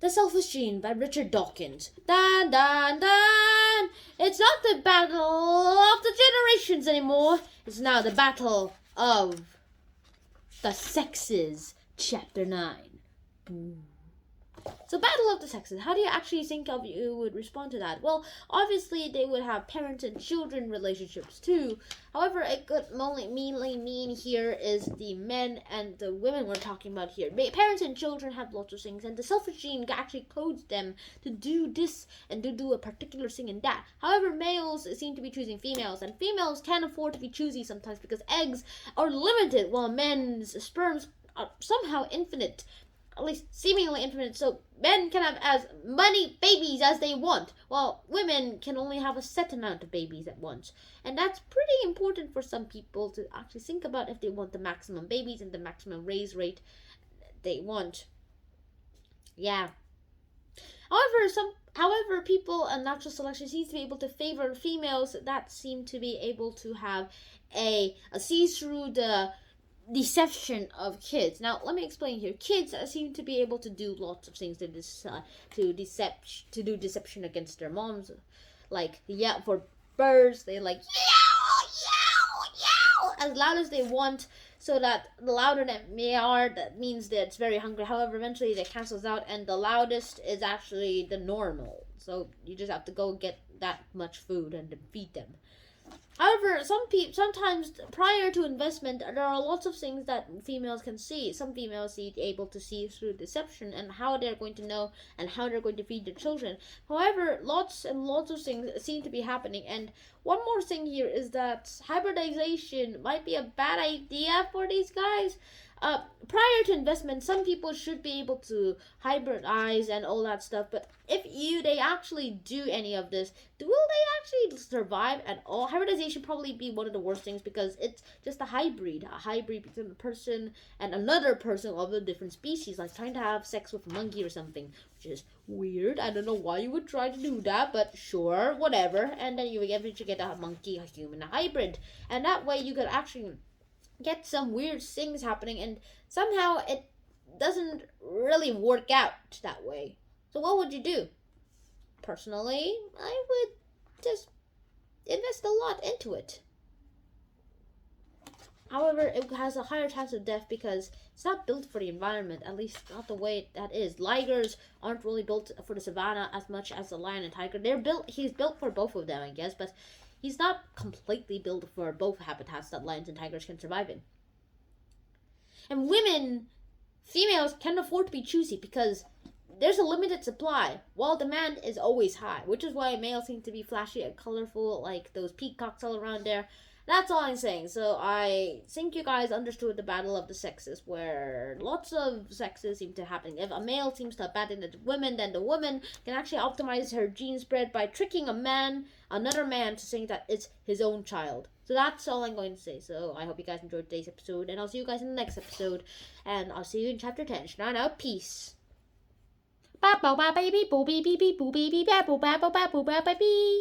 The Selfish Gene by Richard Dawkins. Dun dun dun! It's not the battle of the generations anymore. It's now the battle of the sexes. Chapter 9. Boo. So, battle of the sexes. How do you actually think you would respond to that? Well, obviously they would have parent and children relationships too. However, it could mainly mean here is the men and the women we're talking about here. Parents and children have lots of things, and the selfish gene actually codes them to do this and to do a particular thing and that. However, males seem to be choosing females, and females can't afford to be choosy sometimes because eggs are limited, while men's sperms are somehow infinite. At least seemingly infinite, so men can have as many babies as they want, while women can only have a set amount of babies at once. And that's pretty important for some people to actually think about if they want the maximum babies and the maximum raise rate they want. Yeah. However, people and natural selection seems to be able to favor females that seem to be able to have a see through the deception of kids. Now, let me explain here. Kids seem to be able to do lots of things to do deception against their moms. Like, yeah, for birds, they like yow, yow, yow, as loud as they want, so that the louder they are, that means that it's very hungry. However, eventually that cancels out, and the loudest is actually the normal. So you just have to go get that much food and then feed them. However, sometimes prior to investment, there are lots of things that females can see. Some females able to see through deception and how they're going to know and how they're going to feed their children. However, lots and lots of things seem to be happening. And one more thing here is that hybridization might be a bad idea for these guys. Prior to investment, some people should be able to hybridize and all that stuff, but if they actually do any of this, will they actually survive at all? Hybridization probably be one of the worst things because it's just a hybrid between a person and another person of a different species, like trying to have sex with a monkey or something, which is weird. I don't know why you would try to do that, but sure, whatever. And then you eventually get a monkey, a human, a hybrid, and that way you could actually get some weird things happening, and somehow it doesn't really work out that way. So what would you do? Personally, I would just invest a lot into it. However, it has a higher chance of death because it's not built for the environment, at least not the way that is. Ligers aren't really built for the savannah as much as the lion and tiger. He's built for both of them, I guess, but he's not completely built for both habitats that lions and tigers can survive in. And females can't afford to be choosy because there's a limited supply, while demand is always high, which is why males seem to be flashy and colorful, like those peacocks all around there. That's all I'm saying. So I think you guys understood the battle of the sexes, where lots of sexes seem to happen. If a male seems to abandon the woman, then the woman can actually optimize her gene spread by tricking another man to think that it's his own child. So that's all I'm going to say. So I hope you guys enjoyed today's episode, and I'll see you guys in the next episode, and I'll see you in chapter 10. Now, peace. Ba ba ba baby boo baby boo baby ba boo ba ba ba boo ba baby.